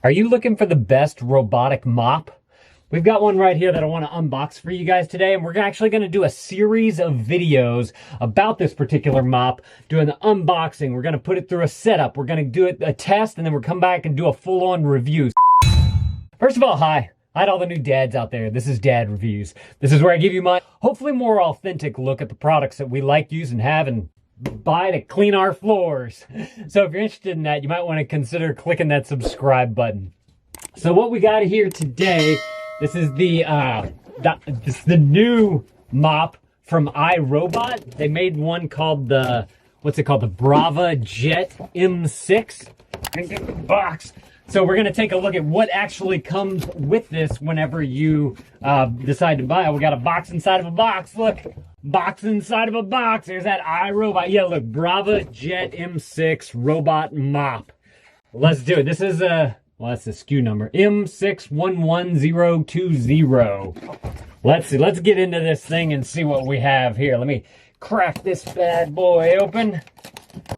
Are you looking for the best robotic mop? We've got one right here that I want to unbox for you guys today, and we're actually going to do a series of videos about this particular mop, doing the unboxing. We're going to put it through a setup. We're going to do a test, and then we'll come back and do a full-on review. First of all, hi. Hi to all the new dads out there. This is Dad Reviews. This is where I give you my, hopefully more authentic look at the products that we like, use, and have, and buy to clean our floors. So if you're interested in that, you might want to consider clicking that subscribe button. So what we got here today, this is the new mop from iRobot. They made one called the, what's it called? The Brava Jet M6. And get the box. So we're gonna take a look at what actually comes with this whenever you decide to buy it. We got a box inside of a box. Look, box inside of a box. There's that iRobot. Yeah, look, Brava Jet M6 Robot Mop. Let's do it. This is a, well, that's the SKU number, M611020. Let's see. Let's get into this thing and see what we have here. Let me crack this bad boy open.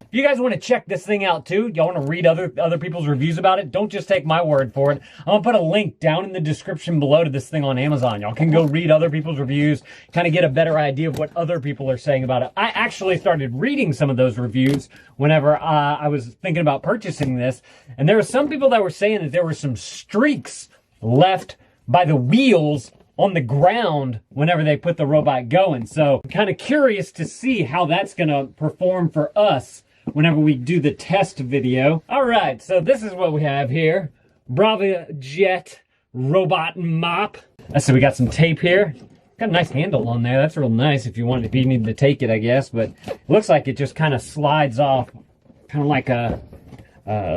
If you guys want to check this thing out too, y'all want to read other people's reviews about it, don't just take my word for it. I'm going to put a link down in the description below to this thing on Amazon. Y'all can go read other people's reviews, kind of get a better idea of what other people are saying about it. I actually started reading some of those reviews whenever I was thinking about purchasing this, and there were some people that were saying that there were some streaks left by the wheels on the ground whenever they put the robot going. So I'm kind of curious to see how that's going to perform for us whenever we do the test video. All right, so this is what we have here. Brava Jet Robot Mop. So we got some tape here. Got a nice handle on there. That's real nice if you need to take it, I guess. But it looks like it just kind of slides off, kind of like a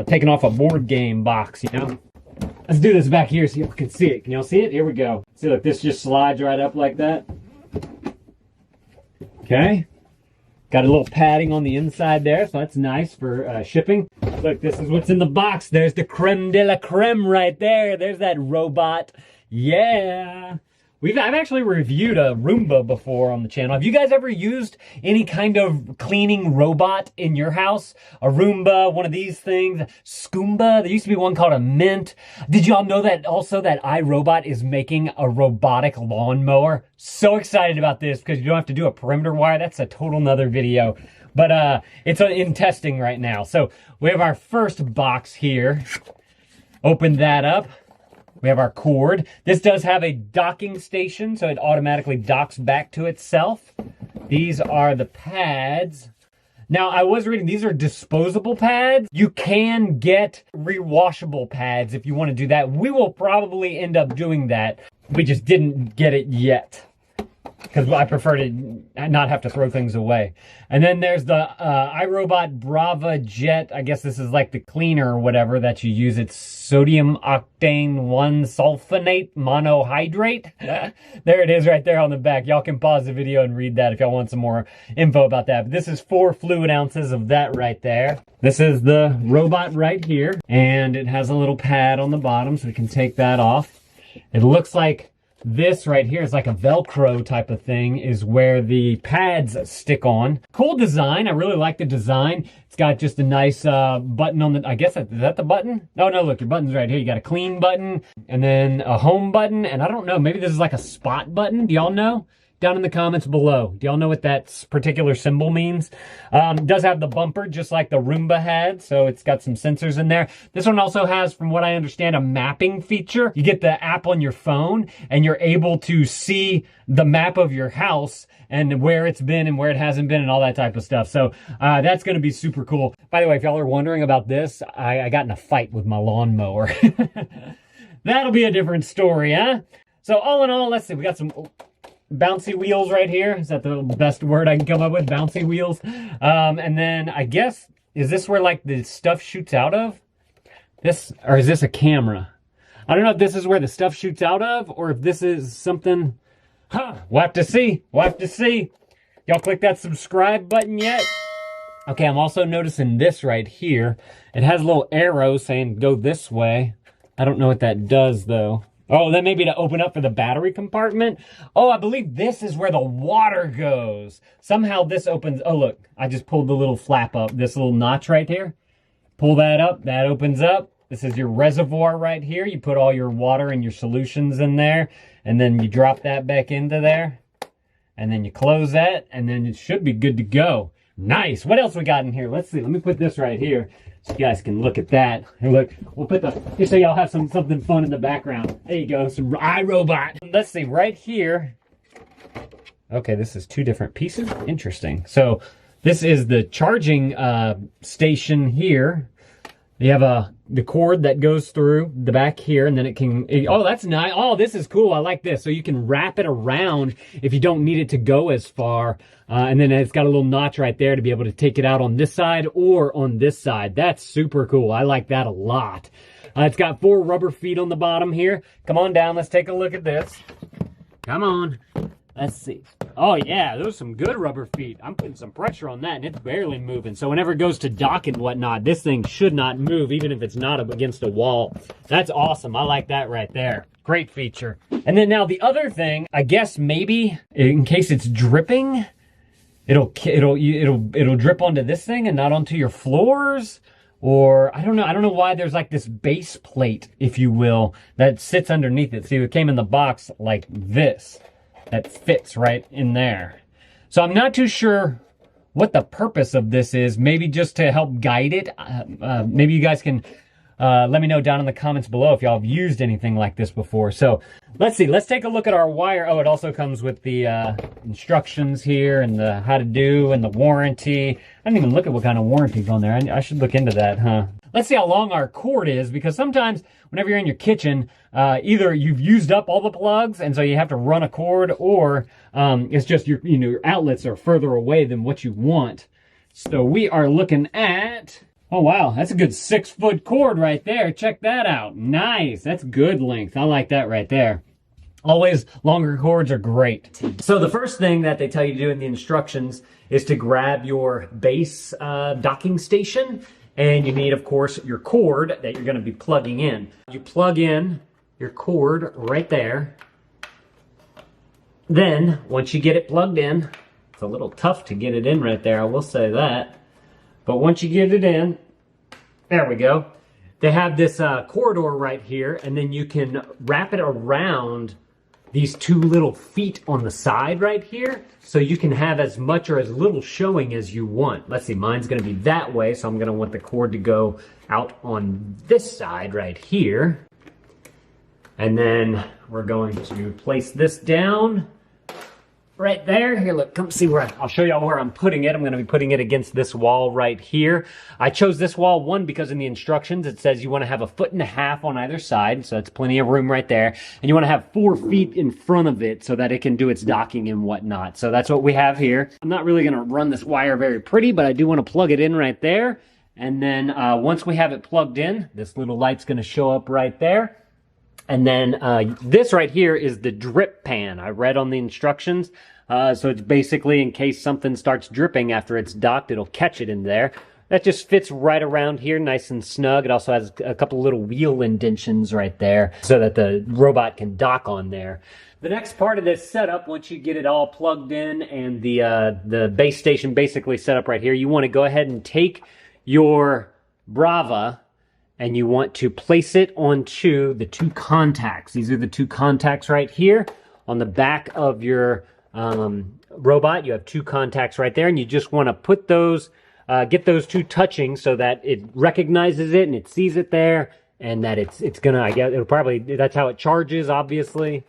taking off a board game box, you know? Let's do this back here so you can see it. Can y'all see it? Here we go. See, look, this just slides right up like that. Okay. Got a little padding on the inside there, so that's nice for shipping. Look, this is what's in the box. There's the creme de la creme right there. There's that robot. Yeah. I've actually reviewed a Roomba before on the channel. Have you guys ever used any kind of cleaning robot in your house? A Roomba, one of these things, Scoomba. There used to be one called a Mint. Did y'all know that also that iRobot is making a robotic lawnmower? So excited about this because you don't have to do a perimeter wire. That's a total nother video. But it's in testing right now. So we have our first box here. Open that up. We have our cord. This does have a docking station, so it automatically docks back to itself. These are the pads. Now, I was reading, these are disposable pads. You can get rewashable pads if you want to do that. We will probably end up doing that. We just didn't get it yet, because I prefer to not have to throw things away. And then there's the iRobot Brava Jet. I guess this is like the cleaner or whatever that you use. It's sodium octane 1-sulfonate monohydrate. There it is right there on the back. Y'all can pause the video and read that if y'all want some more info about that. But this is 4 fluid ounces of that right there. This is the robot right here. And it has a little pad on the bottom so we can take that off. It looks like this right here is like a Velcro type of thing, is where the pads stick on. Cool design. I really like the design. It's got just a nice button on the, I guess, is that the button? No, look, your button's right here. You got a clean button and then a home button. And I don't know, maybe this is like a spot button. Do y'all know? Down in the comments below. Do y'all know what that particular symbol means? It does have the bumper just like the Roomba had, so it's got some sensors in there. This one also has, from what I understand, a mapping feature. You get the app on your phone and you're able to see the map of your house and where it's been and where it hasn't been and all that type of stuff. So that's going to be super cool. By the way, if y'all are wondering about this, I got in a fight with my lawnmower. That'll be a different story, huh? So all in all, let's see, we got some bouncy wheels right here. Is that the best word I can come up with? Bouncy wheels. And then I guess, is this where like the stuff shoots out of? This, or is this a camera? I don't know if this is where the stuff shoots out of or if this is something. Huh, we'll have to see. We'll have to see. Y'all click that subscribe button yet? Okay, I'm also noticing this right here. It has a little arrow saying go this way. I don't know what that does though. Oh, that may be to open up for the battery compartment. Oh, I believe this is where the water goes. Somehow this opens. Oh, look, I just pulled the little flap up, this little notch right here. Pull that up, that opens up. This is your reservoir right here. You put all your water and your solutions in there, and then you drop that back into there, and then you close that, and then it should be good to go. Nice. What else we got in here? Let's see. Let me put this right here so you guys can look at that. And look, we'll put just so y'all have something fun in the background. There you go, some iRobot. Let's see, right here. Okay, this is 2 different pieces. Interesting. So this is the charging station here. You have the cord that goes through the back here, and then it can, oh, that's nice. Oh, this is cool. I like this. So you can wrap it around if you don't need it to go as far. And then it's got a little notch right there to be able to take it out on this side or on this side. That's super cool. I like that a lot. It's got 4 rubber feet on the bottom here. Come on down. Let's take a look at this. Come on. Let's see. Oh yeah, those are some good rubber feet. I'm putting some pressure on that and it's barely moving. So whenever it goes to dock and whatnot, this thing should not move even if it's not up against a wall. That's awesome. I like that right there. Great feature. And then now the other thing, I guess maybe in case it's dripping, it'll drip onto this thing and not onto your floors. Or I don't know why there's like this base plate, if you will, that sits underneath it. See, it came in the box like this. That fits right in there. So I'm not too sure what the purpose of this is. Maybe just to help guide it. Maybe you guys can let me know down in the comments below if y'all have used anything like this before. So let's see. Let's take a look at our wire. Oh, it also comes with the instructions here and the how to do and the warranty. I didn't even look at what kind of warranty's on there. I should look into that, huh? Let's see how long our cord is, because sometimes whenever you're in your kitchen, either you've used up all the plugs and so you have to run a cord, or it's just your outlets are further away than what you want. So we are looking at, oh wow, that's a good 6-foot cord right there. Check that out. Nice. That's good length. I like that right there. Always longer cords are great. So the first thing that they tell you to do in the instructions is to grab your base docking station. And you need, of course, your cord that you're going to be plugging in. You plug in your cord right there. Then, once you get it plugged in, it's a little tough to get it in right there, I will say that. But once you get it in, there we go. They have this corridor right here, and then you can wrap it around these 2 little feet on the side right here, so you can have as much or as little showing as you want. Let's see, mine's gonna be that way, so I'm gonna want the cord to go out on this side right here. And then we're going to place this down right there. Here, look, come see where I'll show y'all where I'm putting it. I'm gonna be putting it against this wall right here. I chose this wall, one, because in the instructions it says you wanna have 1.5 feet on either side, so that's plenty of room right there. And you wanna have 4 feet in front of it so that it can do its docking and whatnot. So that's what we have here. I'm not really gonna run this wire very pretty, but I do wanna plug it in right there. And then once we have it plugged in, this little light's gonna show up right there. And then this right here is the drip pan. I read on the instructions. So it's basically in case something starts dripping after it's docked, it'll catch it in there. That just fits right around here, nice and snug. It also has a couple little wheel indentions right there so that the robot can dock on there. The next part of this setup, once you get it all plugged in and the base station basically set up right here, you want to go ahead and take your Brava and you want to place it onto the 2 contacts. These are the 2 contacts right here on the back of your robot. You have 2 contacts right there, and you just want to put those, get those 2 touching so that it recognizes it and it sees it there, and that it's gonna, I guess, it'll probably, that's how it charges, obviously.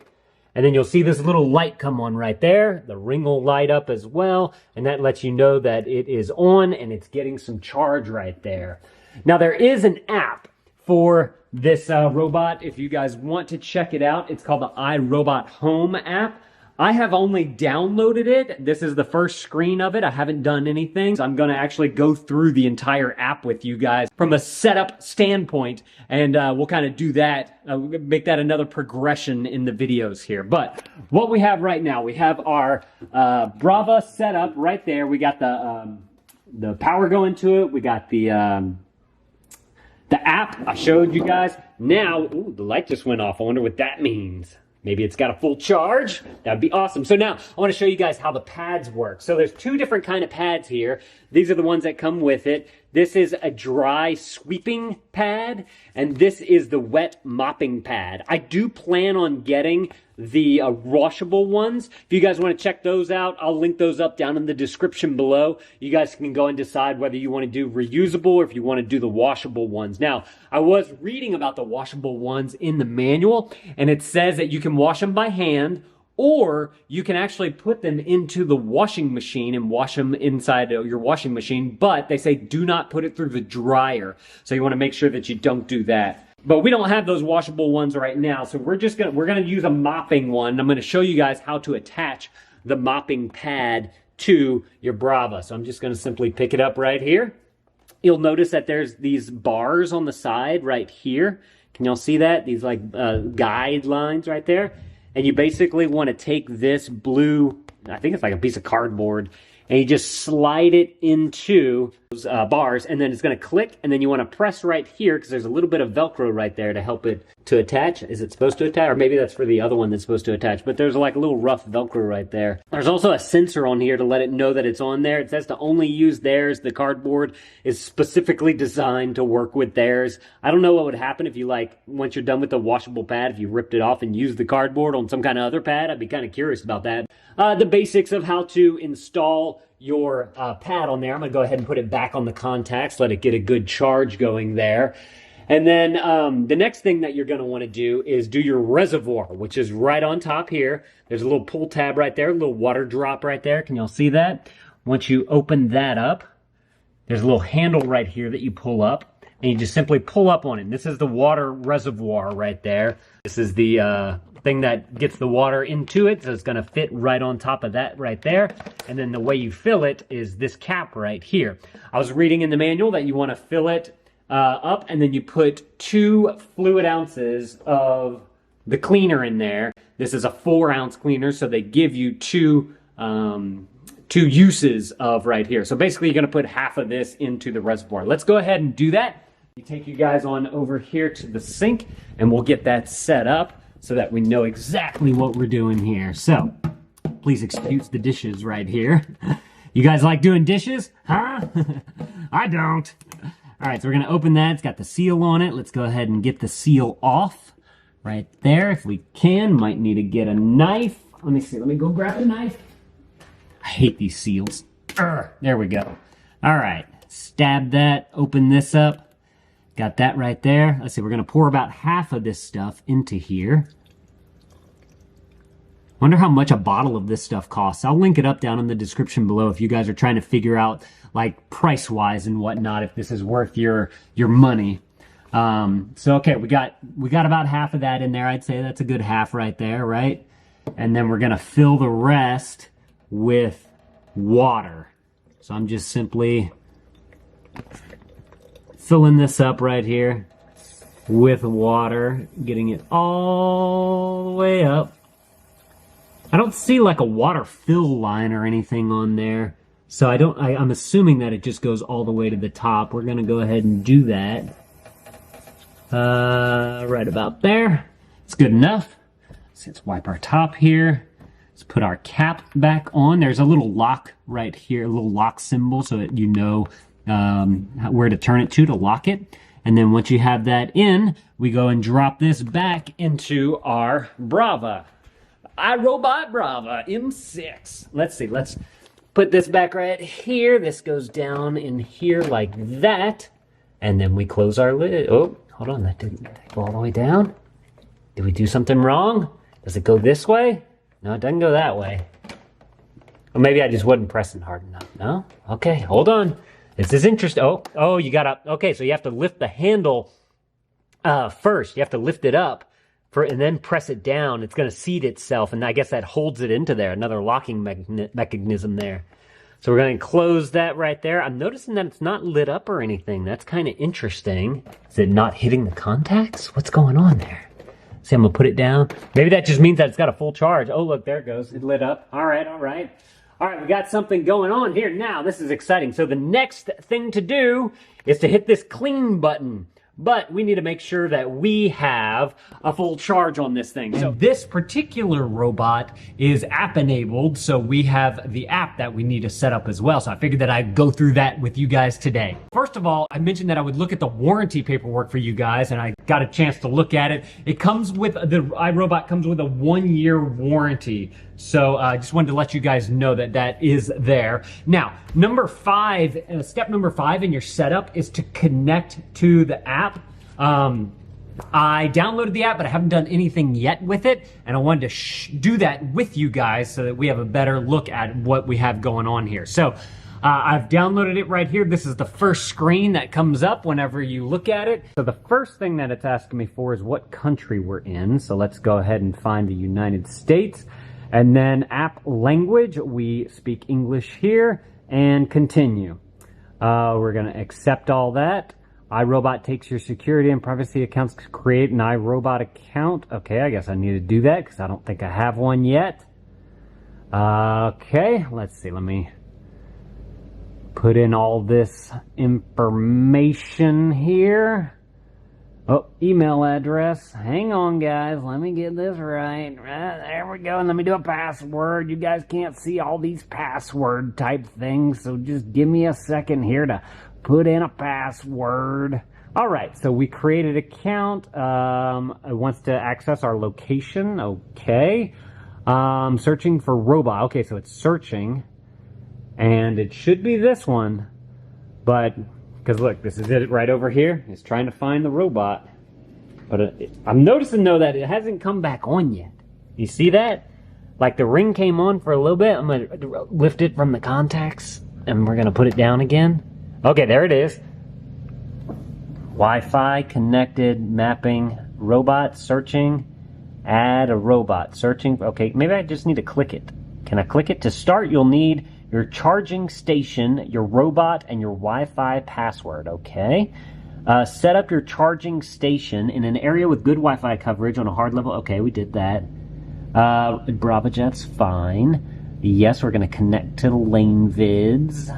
And then you'll see this little light come on right there. The ring will light up as well, and that lets you know that it is on and it's getting some charge right there. Now there is an app for this robot if you guys want to check it out. It's called the iRobot Home app. I have only downloaded it. This is the first screen of it. I haven't done anything. So I'm gonna actually go through the entire app with you guys from a setup standpoint, and we'll kind of do that, make that another progression in the videos here. But what we have right now, we have our Brava set up right there. We got the power going to it. We got the app I showed you guys. Now, ooh, the light just went off. I wonder what that means. Maybe it's got a full charge. That'd be awesome. So now I want to show you guys how the pads work. So there's 2 different kind of pads here. These are the ones that come with it. This is a dry sweeping pad, and this is the wet mopping pad. I do plan on getting the washable ones. If you guys want to check those out, I'll link those up down in the description below. You guys can go and decide whether you want to do reusable or if you want to do the washable ones. Now, I was reading about the washable ones in the manual, and it says that you can wash them by hand, or you can actually put them into the washing machine and wash them inside your washing machine, but they say do not put it through the dryer. So you want to make sure that you don't do that. But we don't have those washable ones right now, so we're gonna use a mopping one. I'm gonna show you guys how to attach the mopping pad to your Brava. So I'm just gonna simply pick it up right here. You'll notice that there's these bars on the side right here. Can y'all see that? These like guidelines right there. And you basically want to take this blue, I think it's like a piece of cardboard, and you just slide it into those bars, and then it's going to click, and then you want to press right here because there's a little bit of Velcro right there to help it to attach. Is it supposed to attach? Or maybe that's for the other one that's supposed to attach, but there's like a little rough Velcro right there. There's also a sensor on here to let it know that it's on there. It says to only use theirs. The cardboard is specifically designed to work with theirs. I don't know what would happen if you once you're done with the washable pad, if you ripped it off and used the cardboard on some kind of other pad. I'd be kind of curious about that. The basics of how to install your pad on there. I'm going to go ahead and put it back on the contacts, let it get a good charge going there. And then the next thing that you're going to want to do is do your reservoir, which is right on top here. There's a little pull tab right there, a little water drop right there. Can y'all see that? Once you open that up, there's a little handle right here that you pull up, and you just simply pull up on it. This is the water reservoir right there. This is the thing that gets the water into it, so it's going to fit right on top of that right there. And then the way you fill it is this cap right here. I was reading in the manual that you want to fill it up, and then you put 2 fluid ounces of the cleaner in there. This is a 4-ounce cleaner, so they give you two uses of right here. So basically you're going to put half of this into the reservoir. Let's go ahead and do that. We take you guys on over here to the sink, and we'll get that set up so that we know exactly what we're doing here. So please excuse the dishes right here. You guys like doing dishes? Huh? I don't. All right, so we're going to open that. It's got the seal on it. Let's go ahead and get the seal off right there if we can. Might need to get a knife. Let me see. Let me go grab the knife. I hate these seals. There we go. All right, stab that. Open this up. Got that right there. Let's see, we're going to pour about half of this stuff into here. Wonder how much a bottle of this stuff costs. I'll link it up down in the description below if you guys are trying to figure out, like, price-wise and whatnot, if this is worth your money. So, okay, we got about half of that in there. I'd say that's a good half right there, right? And then we're going to fill the rest with water. So I'm just simply filling this up right here with water, getting it all the way up. I don't see like a water fill line or anything on there, so I'm assuming that it just goes all the way to the top. We're gonna go ahead and do that. Right about there. It's good enough. So let's wipe our top here. Let's put our cap back on. There's a little lock right here, a little lock symbol so that you know where to turn it to lock it. And then once you have that in, we go and drop this back into our Brava. iRobot Brava M6. Let's see, let's put this back right here. This goes down in here like that. And then we close our lid. Oh, hold on, that didn't go all the way down. Did we do something wrong? Does it go this way? No, it doesn't go that way. Or maybe I just wasn't pressing hard enough. No? Okay, hold on. This is interesting. Oh, you gotta, okay, so you have to lift the handle first. You have to lift it up and then press it down. It's gonna seat itself, and I guess that holds it into there, another locking mechanism there. So we're gonna close that right there. I'm noticing that it's not lit up or anything. That's kind of interesting. Is it not hitting the contacts? What's going on there? See, I'm gonna put it down. Maybe that just means that it's got a full charge. Oh, look, there it goes. It lit up. All right, all right. All right, we got something going on here now. This is exciting. So the next thing to do is to hit this clean button but we need to make sure that we have a full charge on this thing. So this particular robot is app enabled, so we have the app that we need to set up as well. So I figured that I'd go through that with you guys today. First of all, I mentioned that I would look at the warranty paperwork for you guys, and I got a chance to look at it. It comes with, the iRobot comes with a 1-year warranty. So I just wanted to let you guys know that that is there. Now, step number 5 in your setup is to connect to the app. I downloaded the app, but I haven't done anything yet with it, and I wanted to do that with you guys so that we have a better look at what we have going on here. So I've downloaded it right here. This is the first screen that comes up whenever you look at it. So the first thing that it's asking me for is what country we're in. So let's go ahead and find the United States. And then app language, we speak English here, and continue. We're going to accept all that. iRobot takes your security and privacy accounts to create an iRobot account. Okay, I guess I need to do that because I don't think I have one yet. Okay, let's see. Let me put in all this information here. Oh, email address. Hang on, guys. Let me get this right. There we go. And let me do a password. You guys can't see all these password type things, so just give me a second here to put in a password. All right, so we created an account. It wants to access our location. Okay. Searching for robot. Okay, so it's searching. And it should be this one. But, because look, this is it right over here. It's trying to find the robot. But I'm noticing, though, that it hasn't come back on yet. You see that? Like the ring came on for a little bit. I'm going to lift it from the contacts. And we're going to put it down again. Okay, there it is. Wi-Fi, connected, mapping, robot, searching, add a robot, searching. Okay, maybe I just need to click it. Can I click it? To start, you'll need your charging station, your robot, and your Wi-Fi password. Okay. Set up your charging station in an area with good Wi-Fi coverage on a hard level. Okay, we did that. Bravo Jet's fine. Yes, we're going to connect to the lane vids.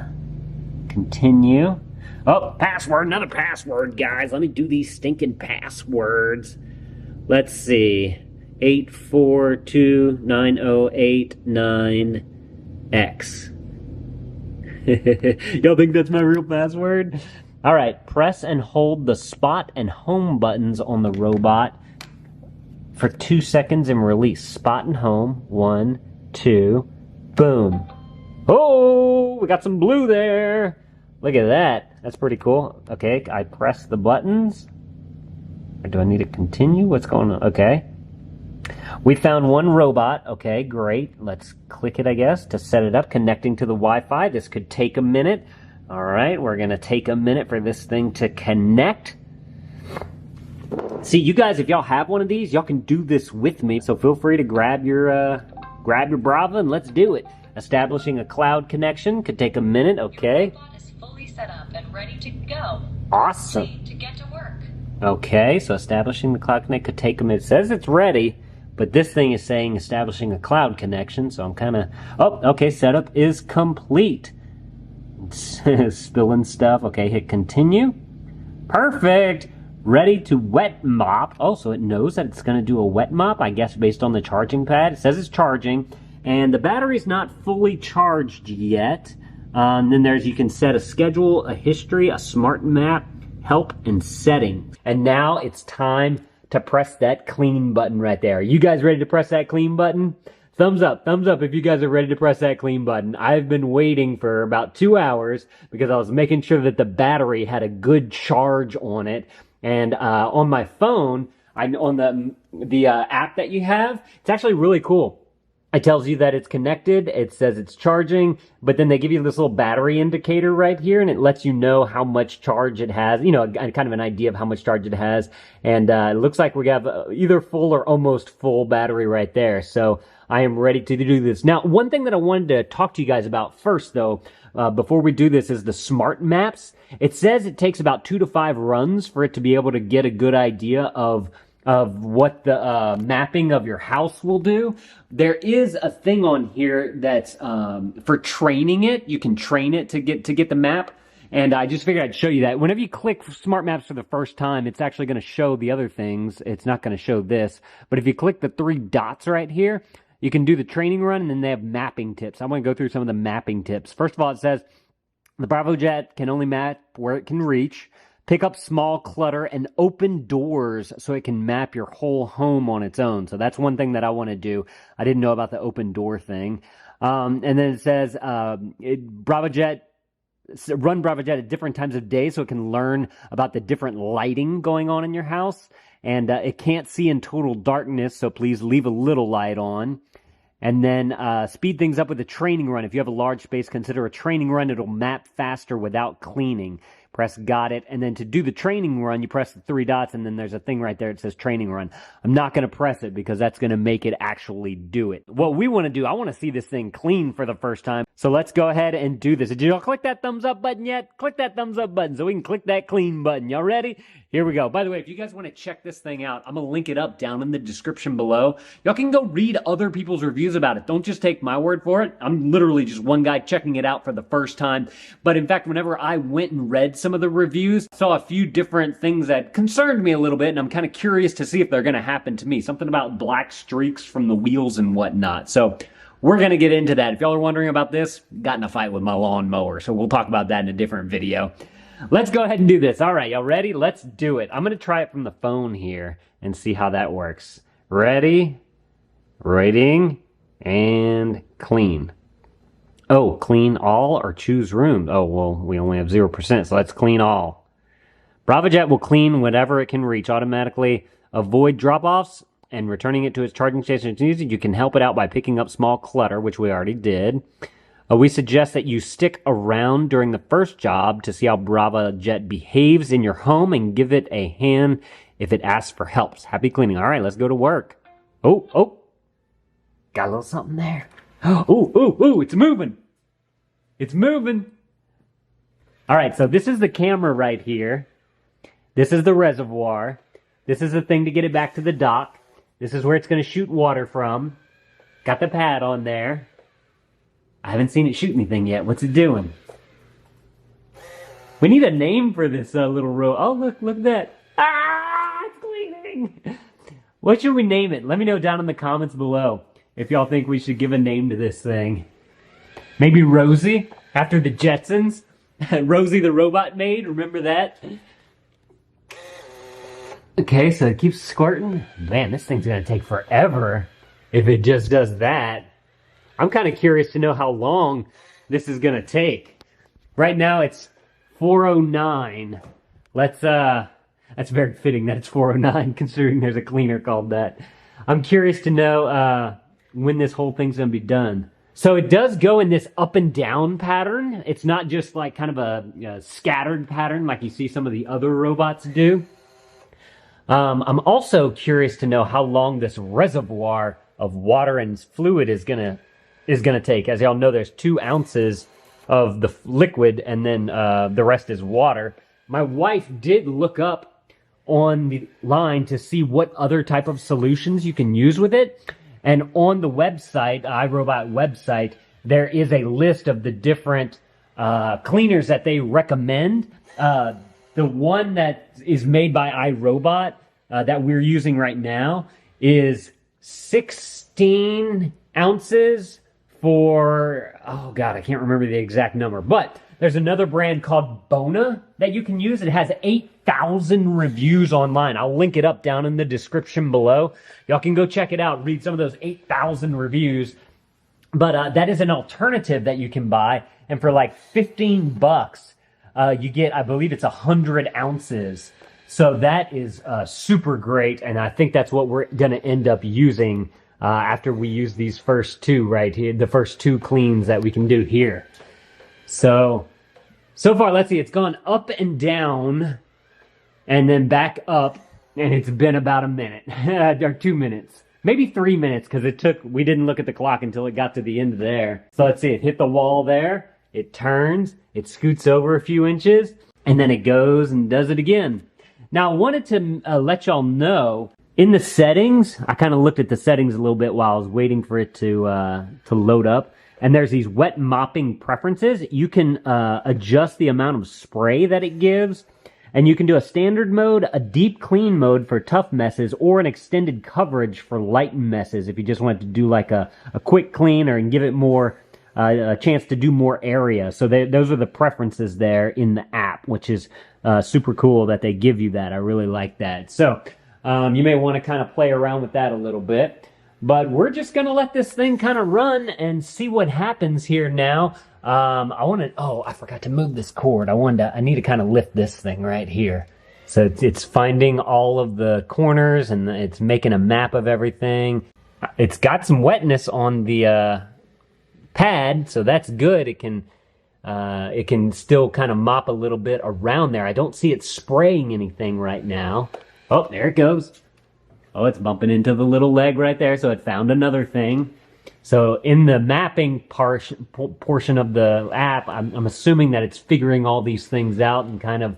Continue. Oh, password, another password, guys. Let me do these stinking passwords. Let's see. 84290889X. Y'all think that's my real password? All right, press and hold the spot and home buttons on the robot for 2 seconds and release. Spot and home. 1, 2, boom. Oh, we got some blue there. Look at that. That's pretty cool. Okay, I press the buttons. Or do I need to continue? What's going on? Okay. We found one robot. Okay, great. Let's click it, I guess, to set it up. Connecting to the Wi-Fi. This could take a minute. All right, we're going to take a minute for this thing to connect. See, you guys, if y'all have one of these, y'all can do this with me. So feel free to grab your Brava and let's do it. Establishing a cloud connection could take a minute. Okay. Your robot is fully set up and ready to go. Awesome. To get to work. Okay, so establishing the cloud connection could take a minute. It says it's ready, but this thing is saying establishing a cloud connection, so I'm kind of... Oh, okay, setup is complete. Spilling stuff. Okay, hit continue. Perfect. Ready to wet mop. Oh, so it knows that it's going to do a wet mop, I guess, based on the charging pad. It says it's charging, and the battery's not fully charged yet. Then you can set a schedule, a history, a smart map, help, and settings. And now it's time to press that clean button right there. Are you guys ready to press that clean button? Thumbs up if you guys are ready to press that clean button. I've been waiting for about 2 hours because I was making sure that the battery had a good charge on it. And on my phone, on the app that you have, it's actually really cool. It tells you that it's connected, it says it's charging, but then they give you this little battery indicator right here, and it lets you know how much charge it has, you know, kind of an idea of how much charge it has. And it looks like we have either full or almost full battery right there. So I am ready to do this. Now, one thing that I wanted to talk to you guys about first, though, before we do this, is the smart maps. It says it takes about 2 to 5 runs for it to be able to get a good idea of what the mapping of your house will do. There is a thing on here that's for training it. You can train it to get the map. And I just figured I'd show you that. Whenever you click Smart Maps for the first time, it's actually going to show the other things. It's not going to show this. But if you click the 3 dots right here, you can do the training run, and then they have mapping tips. I'm going to go through some of the mapping tips. First of all, it says the Bravo Jet can only map where it can reach. Pick up small clutter and open doors so it can map your whole home on its own. So that's one thing that I want to do. I didn't know about the open door thing. And then it says run Bravo Jet at different times of day so it can learn about the different lighting going on in your house. And it can't see in total darkness, so please leave a little light on. And then speed things up with a training run. If you have a large space, consider a training run. It'll map faster without cleaning. Press got it. And then to do the training run, you press the 3 dots, and then there's a thing right there that says training run. I'm not going to press it because that's going to make it actually do it. What we want to do, I want to see this thing clean for the first time. So let's go ahead and do this. Did y'all click that thumbs up button yet? Click that thumbs up button so we can click that clean button. Y'all ready? Here we go. By the way, if you guys want to check this thing out, I'm going to link it up down in the description below. Y'all can go read other people's reviews about it. Don't just take my word for it. I'm literally just one guy checking it out for the first time. But in fact, whenever I went and read some of the reviews, saw a few different things that concerned me a little bit, and I'm kind of curious to see if they're going to happen to me. Something about black streaks from the wheels and whatnot. So we're going to get into that. If y'all are wondering about this, got in a fight with my lawnmower. So we'll talk about that in a different video. Let's go ahead and do this. All right, y'all ready? Let's do it. I'm going to try it from the phone here and see how that works. Ready? Rating and clean. Oh, clean all or choose room. Oh, well, we only have 0%, so let's clean all. BravoJet will clean whatever it can reach automatically. Avoid drop-offs and returning it to its charging station. You can help it out by picking up small clutter, which we already did. We suggest that you stick around during the first job to see how BravoJet behaves in your home and give it a hand if it asks for help. Happy cleaning. All right, let's go to work. Oh. Got a little something there. Oh, it's moving. It's moving. All right, so this is the camera right here. This is the reservoir. This is the thing to get it back to the dock. This is where it's going to shoot water from. Got the pad on there. I haven't seen it shoot anything yet. What's it doing? We need a name for this little row. Oh, look at that. Ah, it's cleaning. What should we name it? Let me know down in the comments below if y'all think we should give a name to this thing. Maybe Rosie, after the Jetsons. Rosie the robot maid, remember that? Okay, so it keeps squirting. Man, this thing's gonna take forever if it just does that. I'm kind of curious to know how long this is gonna take. Right now it's 4:09. That's very fitting that it's 4:09 considering there's a cleaner called that. I'm curious to know when this whole thing's gonna be done. So it does go in this up and down pattern. It's not just like kind of a scattered pattern like you see some of the other robots do. I'm also curious to know how long this reservoir of water and fluid is gonna take. As y'all know, there's 2 ounces of the liquid, and then the rest is water. My wife did look up on the line to see what other type of solutions you can use with it. And on the website, iRobot website, there is a list of the different cleaners that they recommend. The one that is made by iRobot that we're using right now is 16 ounces for, oh God, I can't remember the exact number. But there's another brand called Bona that you can use. It has 8,000 reviews online. I'll link it up down in the description below. Y'all can go check it out, read some of those 8,000 reviews. But that is an alternative that you can buy. And for like 15 bucks, you get, I believe it's 100 ounces. So that is super great. And I think that's what we're going to end up using after we use these first 2 right here, the first 2 cleans that we can do here. So far, let's see, it's gone up and down and then back up, and it's been about a minute, or 2 minutes, maybe 3 minutes, because we didn't look at the clock until it got to the end there. So let's see, it hit the wall there, it turns, it scoots over a few inches, and then it goes and does it again. Now, I wanted to let y'all know, in the settings, I kind of looked at the settings a little bit while I was waiting for it to load up. And there's these wet mopping preferences. You can adjust the amount of spray that it gives. And you can do a standard mode, a deep clean mode for tough messes, or an extended coverage for light messes if you just want to do like a quick clean or give it more a chance to do more area. So those are the preferences there in the app, which is super cool that they give you that. I really like that. So you may want to kind of play around with that a little bit. But we're just going to let this thing kind of run and see what happens here now. I forgot to move this cord. I need to kind of lift this thing right here. So it's finding all of the corners and it's making a map of everything. It's got some wetness on the pad, so that's good. It can still kind of mop a little bit around there. I don't see it spraying anything right now. Oh, there it goes. Oh, it's bumping into the little leg right there, so it found another thing. So in the mapping portion of the app, I'm assuming that it's figuring all these things out and kind of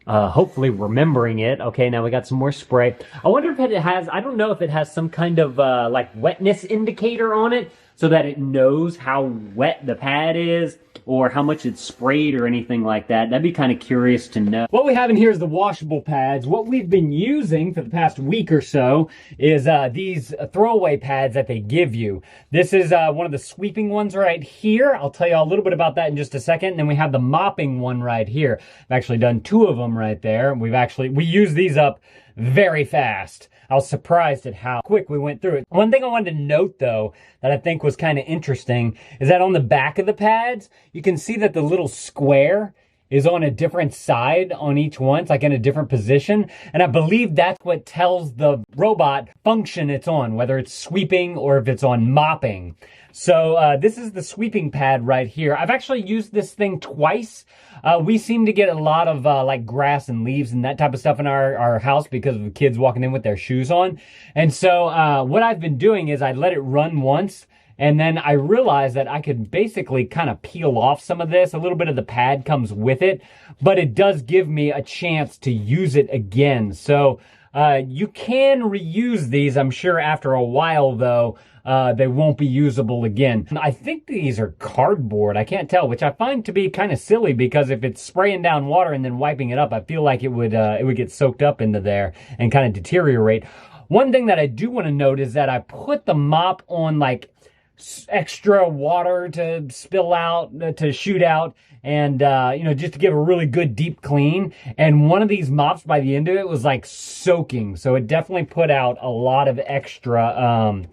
hopefully remembering it. Okay, now we got some more spray. I wonder if it has, I don't know if it has some kind of like wetness indicator on it so that it knows how wet the pad is or how much it's sprayed or anything like that. That'd be kind of curious to know. What we have in here is the washable pads. What we've been using for the past week or so is these throwaway pads that they give you. This is one of the sweeping ones right here. I'll tell you a little bit about that in just a second. And then we have the mopping one right here. I've actually done 2 of them right there. We use these up very fast. I was surprised at how quick we went through it. One thing I wanted to note, though, that I think was kind of interesting is that on the back of the pads, you can see that the little square is on a different side on each one. It's like in a different position. And I believe that's what tells the robot function it's on, whether it's sweeping or if it's on mopping. So this is the sweeping pad right here. I've actually used this thing twice. We seem to get a lot of like grass and leaves and that type of stuff in our house because of the kids walking in with their shoes on. And so what I've been doing is I let it run once, and then I realized that I could basically kind of peel off some of this. A little bit of the pad comes with it, but it does give me a chance to use it again. So you can reuse these, I'm sure, after a while, though. They won't be usable again. I think these are cardboard. I can't tell, which I find to be kind of silly because if it's spraying down water and then wiping it up, I feel like it would get soaked up into there and kind of deteriorate. One thing that I do want to note is that I put the mop on like extra water to spill out, to shoot out, and just to give a really good deep clean. And one of these mops by the end of it was like soaking, so it definitely put out a lot of extra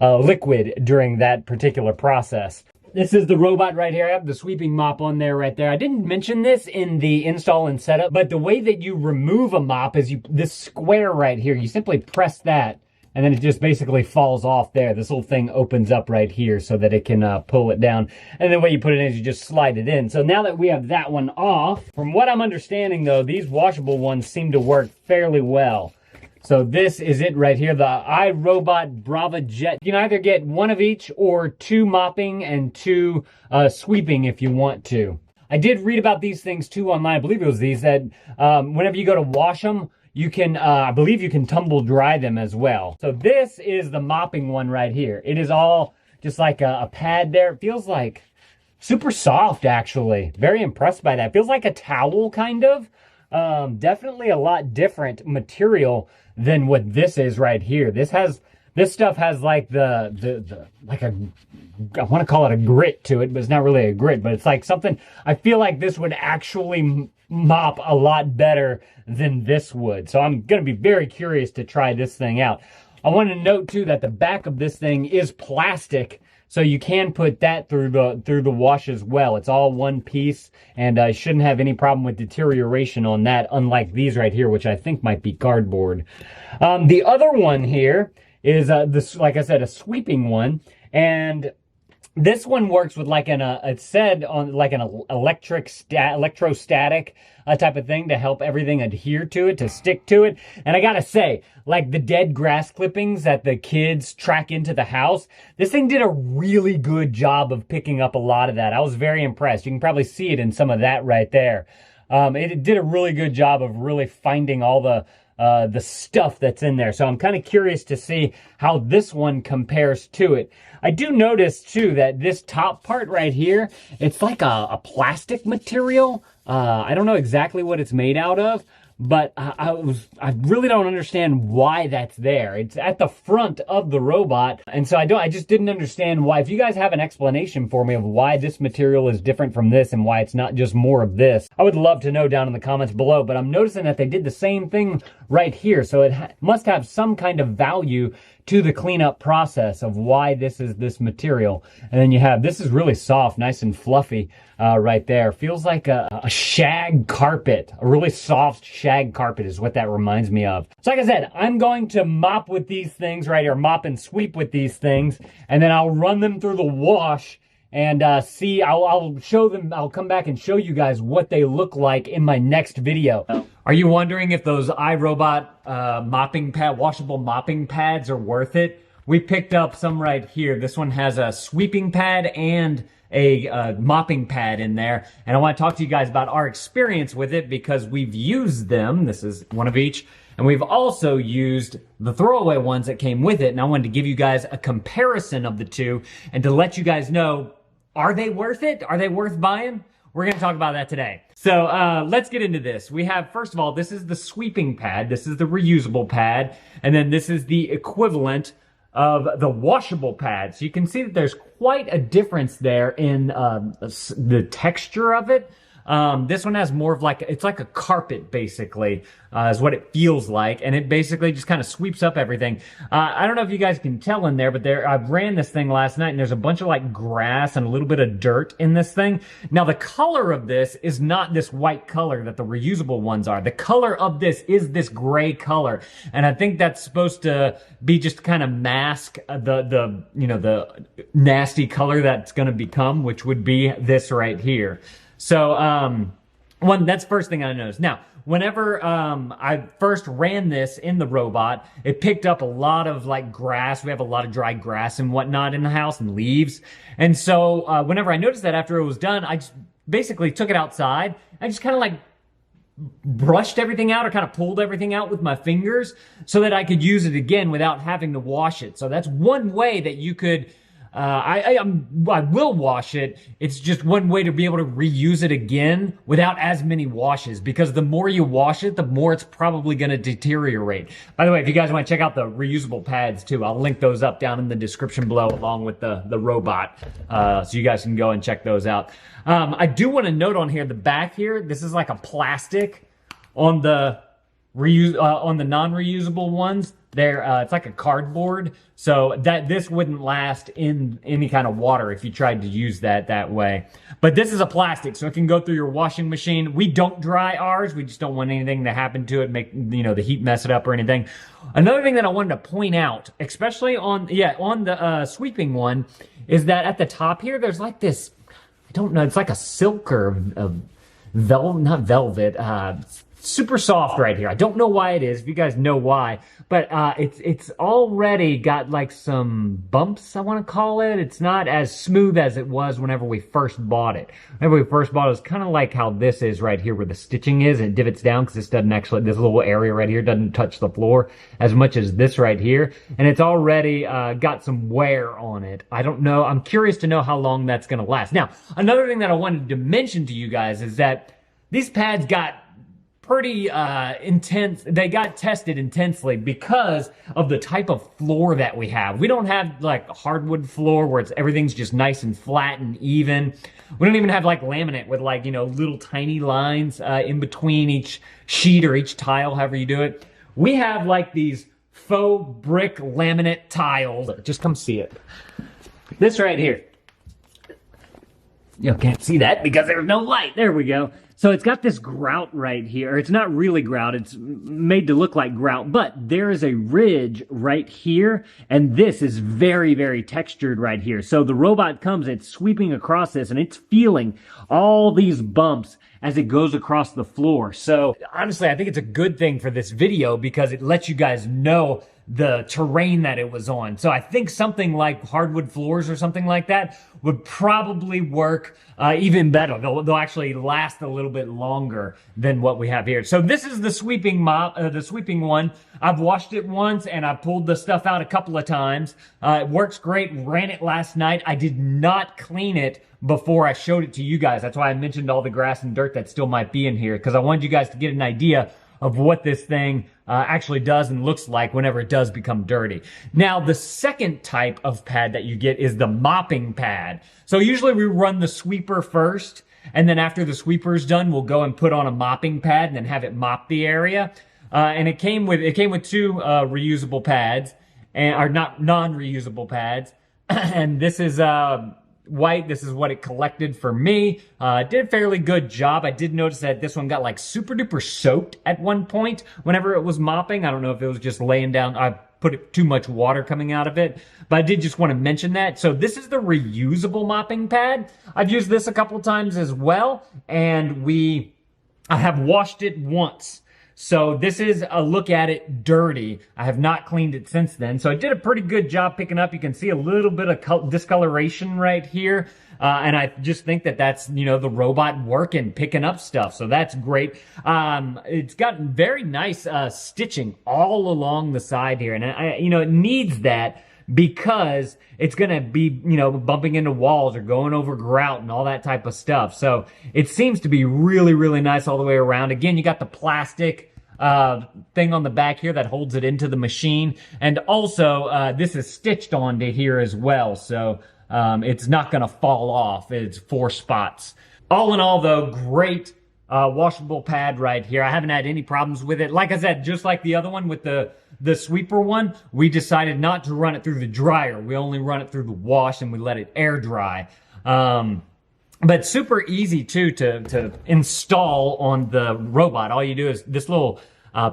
liquid during that particular process. This is the robot right here. I have the sweeping mop on there right there. I didn't mention this in the install and setup, but the way that you remove a mop is this square right here. You simply press that, and then it just basically falls off there. This little thing opens up right here so that it can pull it down. And the way you put it in is you just slide it in. So now that we have that one off, from what I'm understanding though, these washable ones seem to work fairly well. So this is it right here, the iRobot Brava Jet. You can either get one of each or 2 mopping and 2 sweeping if you want to. I did read about these things too online. I believe it was these that whenever you go to wash them, you can, I believe you can tumble dry them as well. So this is the mopping one right here. It is all just like a pad there. It feels like super soft, actually. Very impressed by that. It feels like a towel, kind of. Definitely a lot different material than what this is right here. This stuff has like I want to call it a grit to it, but it's not really a grit, but it's like something, I feel like this would actually mop a lot better than this would. So I'm going to be very curious to try this thing out. I want to note too that the back of this thing is plastic, so you can put that through the wash as well. It's all one piece, and I shouldn't have any problem with deterioration on that, unlike these right here, which I think might be cardboard. The other one here is this, like I said, a sweeping one, and this one works with like it said on like an electrostatic type of thing to help everything adhere to it, to stick to it. And I gotta say, like the dead grass clippings that the kids track into the house, this thing did a really good job of picking up a lot of that. I was very impressed. You can probably see it in some of that right there. It did a really good job of really finding all the the stuff that's in there. So I'm kind of curious to see how this one compares to it. I do notice too that this top part right here, it's like a plastic material. I don't know exactly what it's made out of, but I really don't understand why that's there. It's at the front of the robot, and so I just didn't understand why. If you guys have an explanation for me of why this material is different from this and why it's not just more of this, I would love to know down in the comments below. But I'm noticing that they did the same thing right here, so it must have some kind of value to the cleanup process of why this is this material. And then you have, this is really soft, nice and fluffy right there. Feels like a shag carpet, a really soft shag carpet is what that reminds me of. So like I said, I'm going to mop with these things right here, mop and sweep with these things, and then I'll run them through the wash and see, I'll show them, I'll come back and show you guys what they look like in my next video. Are you wondering if those iRobot mopping pad, washable mopping pads are worth it? We picked up some right here. This one has a sweeping pad and a mopping pad in there. And I want to talk to you guys about our experience with it because we've used them. This is one of each. And we've also used the throwaway ones that came with it. And I wanted to give you guys a comparison of the two and to let you guys know, are they worth it? Are they worth buying? We're going to talk about that today. So let's get into this. We have, first of all, this is the sweeping pad. This is the reusable pad. And then this is the equivalent of the washable pad. So you can see that there's quite a difference there in the texture of it. This one has more of like, it's like a carpet basically, is what it feels like. And it basically just kind of sweeps up everything. I don't know if you guys can tell in there, but I ran this thing last night and there's a bunch of like grass and a little bit of dirt in this thing. Now the color of this is not this white color that the reusable ones are. The color of this is this gray color. And I think that's supposed to be just kind of mask the nasty color that's going to become, which would be this right here. So, that's the first thing I noticed. Now, whenever I first ran this in the robot, it picked up a lot of like grass. We have a lot of dry grass and whatnot in the house and leaves. And so whenever I noticed that after it was done, I just basically took it outside. I just kind of like brushed everything out or kind of pulled everything out with my fingers so that I could use it again without having to wash it. So that's one way that you could I will wash it. It's just one way to be able to reuse it again without as many washes, because the more you wash it, the more it's probably going to deteriorate. By the way, if you guys want to check out the reusable pads too, I'll link those up down in the description below along with the robot, so you guys can go and check those out. I do want to note on here, the back here, this is like a plastic on the on the non-reusable ones. It's like a cardboard, so that this wouldn't last in any kind of water if you tried to use that way. But this is a plastic, so it can go through your washing machine. We don't dry ours. We just don't want anything to happen to it, make the heat mess it up or anything. Another thing that I wanted to point out, especially on the sweeping one, is that at the top here, there's like this, I don't know, it's like a silk or not velvet, super soft right here. I don't know why it is, if you guys know why, but it's already got like some bumps, I want to call it. It's not as smooth as it was whenever we first bought it. Whenever we first bought it, it's kind of like how this is right here where the stitching is, and it divots down because this doesn't actually, this little area right here doesn't touch the floor as much as this right here, and it's already got some wear on it. I don't know. I'm curious to know how long that's going to last. Now, another thing that I wanted to mention to you guys is that these pads got pretty intense. They got tested intensely because of the type of floor that we have. We don't have like a hardwood floor where everything's just nice and flat and even. We don't even have like laminate with like, little tiny lines in between each sheet or each tile, however you do it. We have like these faux brick laminate tiles. Just come see it. This right here. You can't see that because there's no light. There we go. So it's got this grout right here. It's not really grout. It's made to look like grout, but there is a ridge right here, and this is very, very textured right here. So the robot comes, it's sweeping across this, and it's feeling all these bumps as it goes across the floor. So honestly, I think it's a good thing for this video because it lets you guys know the terrain that it was on. So I think something like hardwood floors or something like that would probably work even better. They'll actually last a little bit longer than what we have here. So this is the sweeping mop, the sweeping one. I've washed it once and I pulled the stuff out a couple of times. It works great. Ran it last night. I did not clean it before I showed it to you guys. That's why I mentioned all the grass and dirt that still might be in here, because I wanted you guys to get an idea of what this thing actually does and looks like whenever it does become dirty. Now, the second type of pad that you get is the mopping pad. So usually we run the sweeper first, and then after the sweeper's done, we'll go and put on a mopping pad and then have it mop the area. And it came with two reusable pads, or not non-reusable pads. And this is white. This is what it collected for me. Did a fairly good job. I did notice that this one got like super duper soaked at one point whenever it was mopping. I don't know if it was just laying down. I put too much water coming out of it, but I did just want to mention that. So this is the reusable mopping pad. I've used this a couple times as well, and I have washed it once. So this is a look at it dirty. I have not cleaned it since then. So I did a pretty good job picking up. You can see a little bit of discoloration right here. And I just think that that's, the robot working, picking up stuff. So that's great. It's got very nice stitching all along the side here. And, it needs that because it's going to be, bumping into walls or going over grout and all that type of stuff. So it seems to be really, really nice all the way around. Again, you got the plastic thing on the back here that holds it into the machine. And also, this is stitched onto here as well. So it's not going to fall off. It's 4 spots. All in all, though, great washable pad right here. I haven't had any problems with it. Like I said, just like the other one with the sweeper one, we decided not to run it through the dryer. We only run it through the wash and we let it air dry. But super easy too to install on the robot. All you do is this little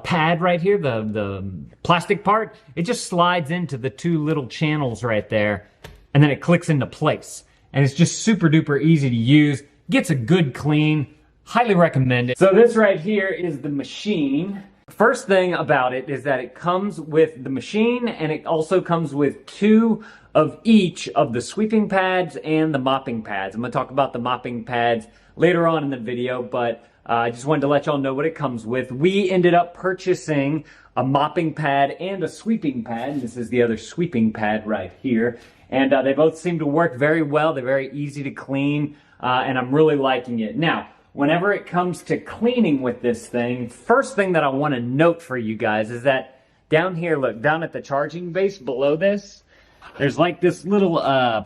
pad right here, the plastic part, it just slides into the 2 little channels right there, and then it clicks into place. And it's just super duper easy to use. Gets a good clean. Highly recommend it. So this right here is the machine. First thing about it is that it comes with the machine, and it also comes with 2 of each of the sweeping pads and the mopping pads. I'm going to talk about the mopping pads later on in the video, but I just wanted to let y'all know what it comes with. We ended up purchasing a mopping pad and a sweeping pad. This is the other sweeping pad right here. And they both seem to work very well. They're very easy to clean, and I'm really liking it. Now, whenever it comes to cleaning with this thing, first thing that I want to note for you guys is that down here, look, down at the charging base below this, there's like this little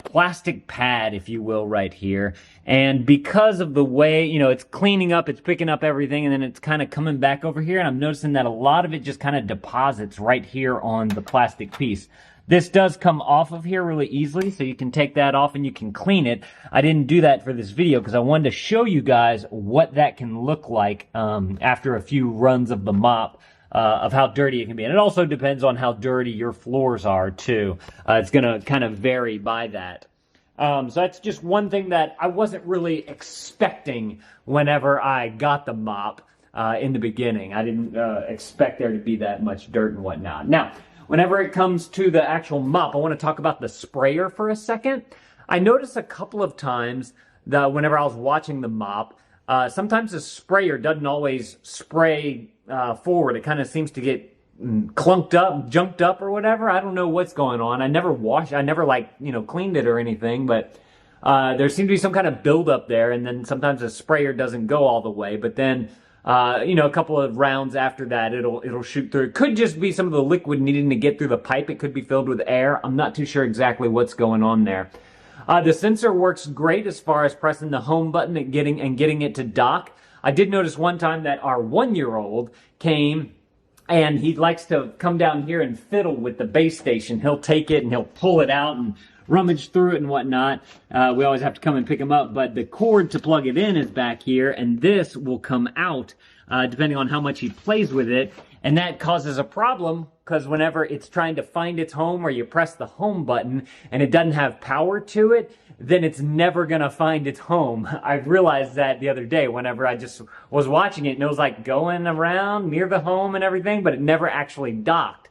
plastic pad, if you will, right here. And because of the way, it's cleaning up, it's picking up everything, and then it's kind of coming back over here. And I'm noticing that a lot of it just kind of deposits right here on the plastic piece. This does come off of here really easily, so you can take that off and you can clean it. I didn't do that for this video because I wanted to show you guys what that can look like after a few runs of the mop, of how dirty it can be. And it also depends on how dirty your floors are, too. It's going to kind of vary by that. So that's just one thing that I wasn't really expecting whenever I got the mop in the beginning. I didn't expect there to be that much dirt and whatnot. Now, whenever it comes to the actual mop, I want to talk about the sprayer for a second. I noticed a couple of times that whenever I was watching the mop, sometimes the sprayer doesn't always spray forward. It kind of seems to get clunked up, junked up or whatever. I don't know what's going on. I never cleaned it or anything, but there seemed to be some kind of buildup there, and then sometimes the sprayer doesn't go all the way, but then a couple of rounds after that, it'll shoot through. It could just be some of the liquid needing to get through the pipe. It could be filled with air. I'm not too sure exactly what's going on there. The sensor works great as far as pressing the home button and getting it to dock. I did notice one time that our 1-year-old came and he likes to come down here and fiddle with the base station. He'll take it and he'll pull it out and rummage through it and whatnot. We always have to come and pick them up, but the cord to plug it in is back here, and this will come out depending on how much he plays with it, and that causes a problem because whenever it's trying to find its home or you press the home button and it doesn't have power to it, then it's never going to find its home. I realized that the other day whenever I just was watching it, and it was like going around near the home and everything, but it never actually docked.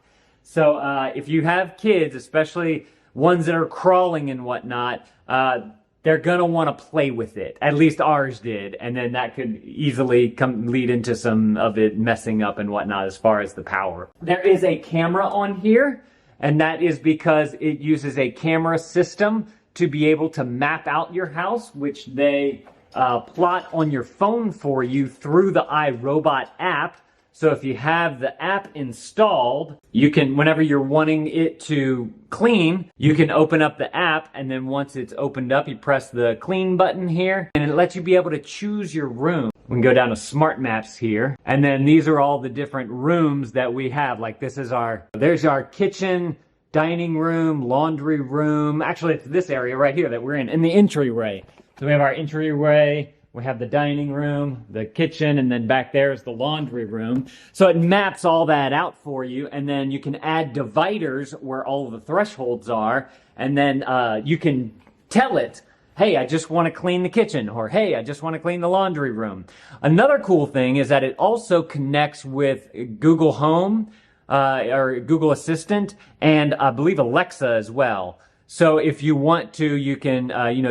So if you have kids, especially ones that are crawling and whatnot, they're going to want to play with it. At least ours did. And then that could easily lead into some of it messing up and whatnot as far as the power. There is a camera on here, and that is because it uses a camera system to be able to map out your house, which they plot on your phone for you through the iRobot app. So if you have the app installed, you can, whenever you're wanting it to clean, you can open up the app, and then once it's opened up, you press the clean button here, and it lets you be able to choose your room. We can go down to smart maps here, and then these are all the different rooms that we have. Like this is there's our kitchen, dining room, laundry room. Actually, it's this area right here that we're in the entryway. So we have our entryway. We have the dining room, the kitchen, and then back there is the laundry room. So it maps all that out for you, and then you can add dividers where all of the thresholds are, and then you can tell it, hey, I just want to clean the kitchen, or hey, I just want to clean the laundry room. Another cool thing is that it also connects with Google Home, or Google Assistant, and I believe Alexa as well. So if you want to, you can,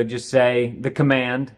just say the command,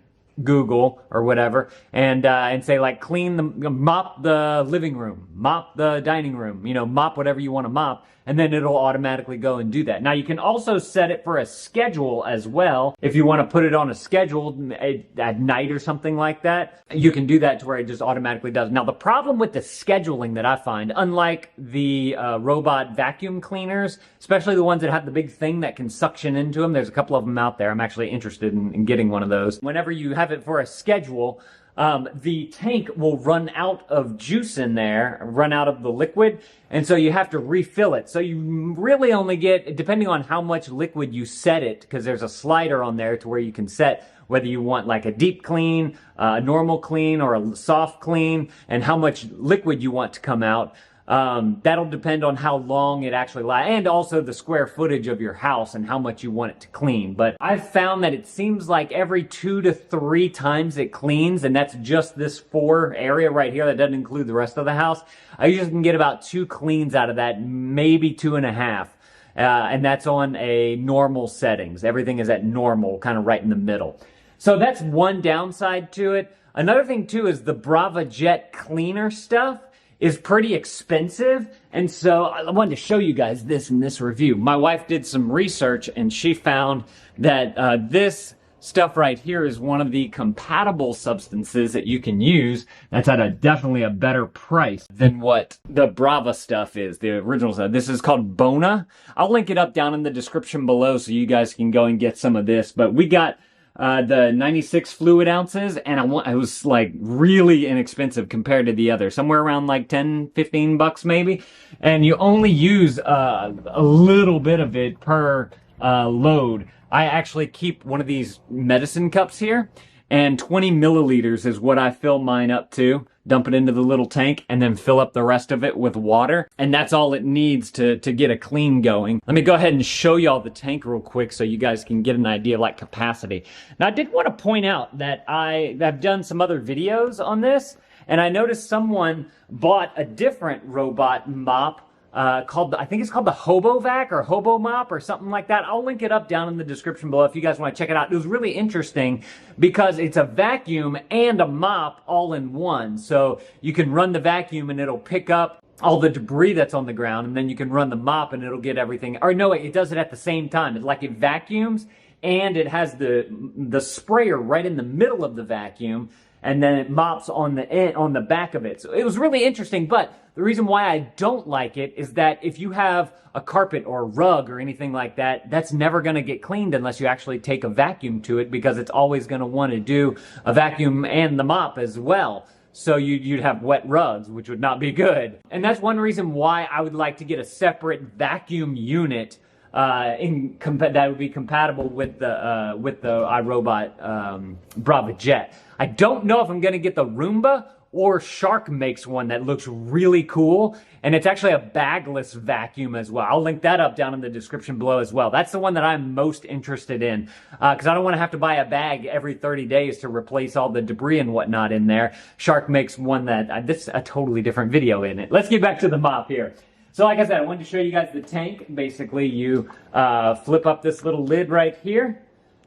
Google or whatever, and say like mop the living room, mop the dining room, mop whatever you want to mop, and then it'll automatically go and do that. Now you can also set it for a schedule as well. If you want to put it on a schedule at night or something like that, you can do that to where it just automatically does. Now the problem with the scheduling that I find, unlike the robot vacuum cleaners, especially the ones that have the big thing that can suction into them, there's a couple of them out there. I'm actually interested in getting one of those. Whenever you have it for a schedule, the tank will run out of juice in there, run out of the liquid, and so you have to refill it. So you really only get, depending on how much liquid you set it, because there's a slider on there to where you can set whether you want like a deep clean, a normal clean, or a soft clean, and how much liquid you want to come out. That'll depend on how long it actually lasts, and also the square footage of your house and how much you want it to clean. But I've found that it seems like every 2 to 3 times it cleans, and that's just this 4 area right here. That doesn't include the rest of the house. I usually can get about 2 cleans out of that, maybe 2.5. And that's on a normal settings. Everything is at normal, kind of right in the middle. So that's one downside to it. Another thing too is the Brava Jet cleaner stuff is pretty expensive, and so I wanted to show you guys this in this review. My wife did some research, and she found that this stuff right here is one of the compatible substances that you can use that's at definitely a better price than what the Brava stuff is, the original stuff. This is called Bona. I'll link it up down in the description below so you guys can go and get some of this, but we got the 96 fluid ounces, and it was like really inexpensive compared to the other, somewhere around like 10-15 bucks maybe, and you only use a little bit of it per load. I actually keep one of these medicine cups here, and 20 milliliters is what I fill mine up to. Dump it into the little tank, and then fill up the rest of it with water. And that's all it needs to get a clean going. Let me go ahead and show y'all the tank real quick so you guys can get an idea of like capacity. Now I did want to point out that I've done some other videos on this, and I noticed someone bought a different robot mop I think it's called the Hobo Vac or Hobo Mop or something like that. I'll link it up down in the description below if you guys want to check it out. It was really interesting because it's a vacuum and a mop all in one. So you can run the vacuum and it'll pick up all the debris that's on the ground, and then you can run the mop and it'll get everything. Or no, it does it at the same time. It's like it vacuums and it has the sprayer right in the middle of the vacuum, and then it mops on the back of it. So it was really interesting, but the reason why I don't like it is that if you have a carpet or a rug or anything like that, that's never going to get cleaned unless you actually take a vacuum to it, because it's always going to want to do a vacuum and the mop as well. So you'd have wet rugs, which would not be good. And that's one reason why I would like to get a separate vacuum unit that would be compatible with the iRobot Brava Jet. I don't know if I'm going to get the Roomba, or Shark makes one that looks really cool, and it's actually a bagless vacuum as well. I'll link that up down in the description below as well. That's the one that I'm most interested in, because I don't want to have to buy a bag every 30 days to replace all the debris and whatnot in there. Shark makes one that, this is a totally different video in it. Let's get back to the mop here. So like I said, I wanted to show you guys the tank. Basically, you flip up this little lid right here.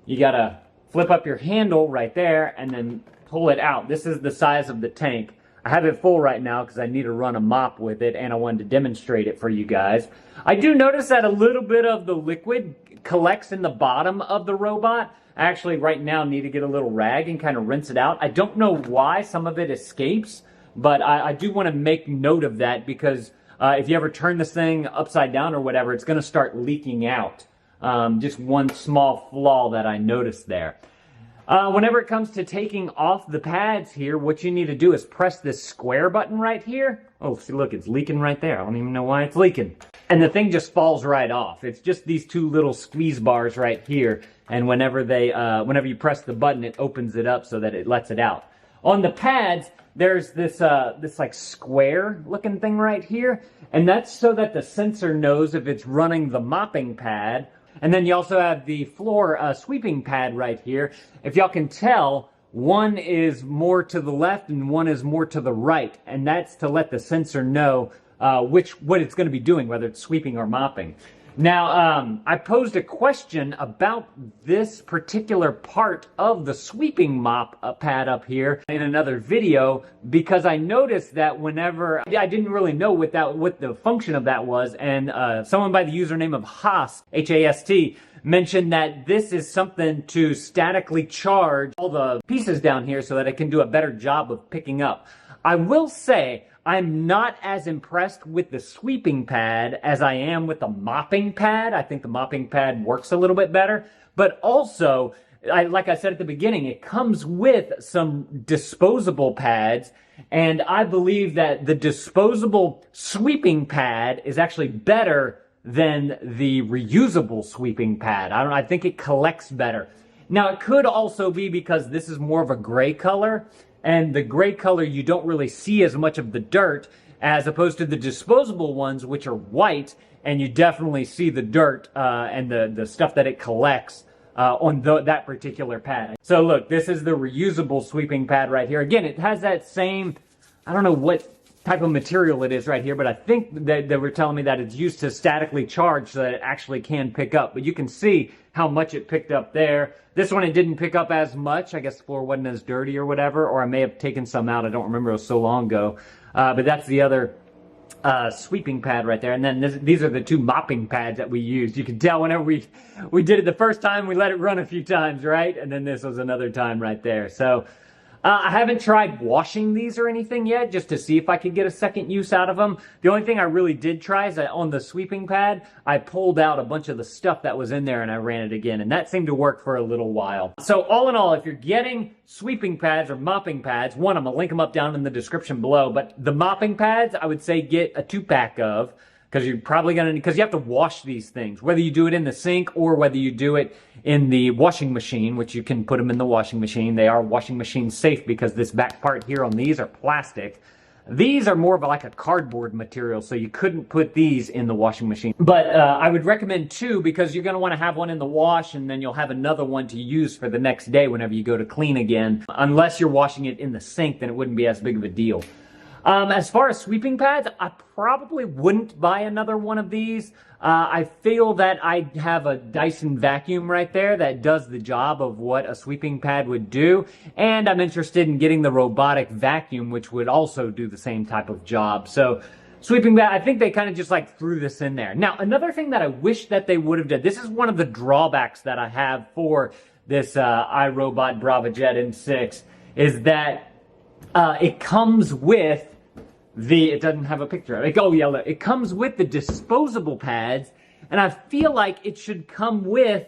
You gotta flip up your handle right there and then pull it out. This is the size of the tank. I have it full right now because I need to run a mop with it, and I wanted to demonstrate it for you guys. I do notice that a little bit of the liquid collects in the bottom of the robot. I actually right now need to get a little rag and kind of rinse it out. I don't know why some of it escapes, but I do want to make note of that because if you ever turn this thing upside down or whatever, it's going to start leaking out. Just one small flaw that I noticed there. Whenever it comes to taking off the pads here, what you need to do is press this square button right here. Oh, see, look, it's leaking right there. I don't even know why it's leaking. And the thing just falls right off. It's just these two little squeeze bars right here. And whenever you press the button, it opens it up so that it lets it out. On the pads, there's this like square looking thing right here. And that's so that the sensor knows if it's running the mopping pad. And then you also have the floor sweeping pad right here. If y'all can tell, one is more to the left and one is more to the right. And that's to let the sensor know what it's going to be doing, whether it's sweeping or mopping. Now, I posed a question about this particular part of the sweeping mop pad up here in another video because I noticed that whenever I didn't really know what the function of that was, and someone by the username of Hast, H-A-S-T, mentioned that this is something to statically charge all the pieces down here so that it can do a better job of picking up. I will say, I'm not as impressed with the sweeping pad as I am with the mopping pad. I think the mopping pad works a little bit better. But also, like I said at the beginning, it comes with some disposable pads. And I believe that the disposable sweeping pad is actually better than the reusable sweeping pad. I think it collects better. Now, it could also be because this is more of a gray color. And the gray color, you don't really see as much of the dirt as opposed to the disposable ones, which are white, and you definitely see the dirt and the stuff that it collects on that particular pad. So look, this is the reusable sweeping pad right here. Again, it has that same, I don't know what type of material it is right here, but I think that they were telling me that it's used to statically charge so that it actually can pick up. But you can see how much it picked up there. This one, it didn't pick up as much. I guess the floor wasn't as dirty or whatever, or I may have taken some out. I don't remember. It was so long ago. But that's the other sweeping pad right there. And then these are the two mopping pads that we used. You can tell whenever we did it the first time, we let it run a few times, right? And then this was another time right there. So I haven't tried washing these or anything yet, just to see if I could get a second use out of them. The only thing I really did try is that on the sweeping pad, I pulled out a bunch of the stuff that was in there and I ran it again, and that seemed to work for a little while. So all in all, if you're getting sweeping pads or mopping pads, one, I'm gonna link them up down in the description below, but the mopping pads, I would say get a 2-pack of, because you're probably gonna, because you have to wash these things, whether you do it in the sink or whether you do it in the washing machine, which you can put them in the washing machine. They are washing machine safe because this back part here on these are plastic. These are more of like a cardboard material, so you couldn't put these in the washing machine. But I would recommend 2 because you're gonna wanna have one in the wash and then you'll have another one to use for the next day whenever you go to clean again. Unless you're washing it in the sink, then it wouldn't be as big of a deal. As far as sweeping pads, I probably wouldn't buy another one of these. I feel that I have a Dyson vacuum right there that does the job of what a sweeping pad would do. And I'm interested in getting the robotic vacuum, which would also do the same type of job. So sweeping pad, I think they kind of just like threw this in there. Now, another thing that I wish that they would have done, this is one of the drawbacks that I have for this iRobot BravaJet M6, is that it comes with it doesn't have a picture of it. Oh yeah, look, it comes with the disposable pads, and I feel like it should come with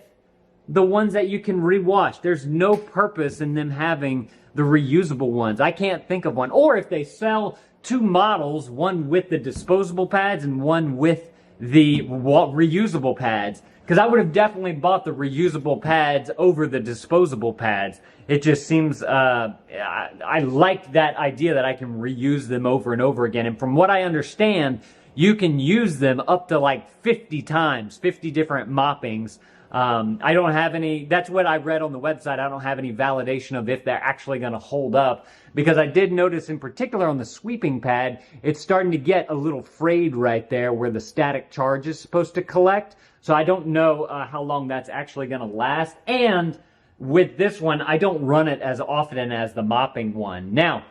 the ones that you can rewash. There's no purpose in them having the reusable ones. I can't think of one. Or if they sell 2 models, one with the disposable pads and one with the reusable pads, because I would have definitely bought the reusable pads over the disposable pads. It just seems, I like that idea that I can reuse them over and over again. And from what I understand, you can use them up to like 50 times, 50 different moppings. I don't have any, that's what I read on the website. I don't have any validation of if they're actually going to hold up, because I did notice in particular on the sweeping pad, it's starting to get a little frayed right there where the static charge is supposed to collect. So I don't know how long that's actually going to last. And with this one, I don't run it as often as the mopping one. Now,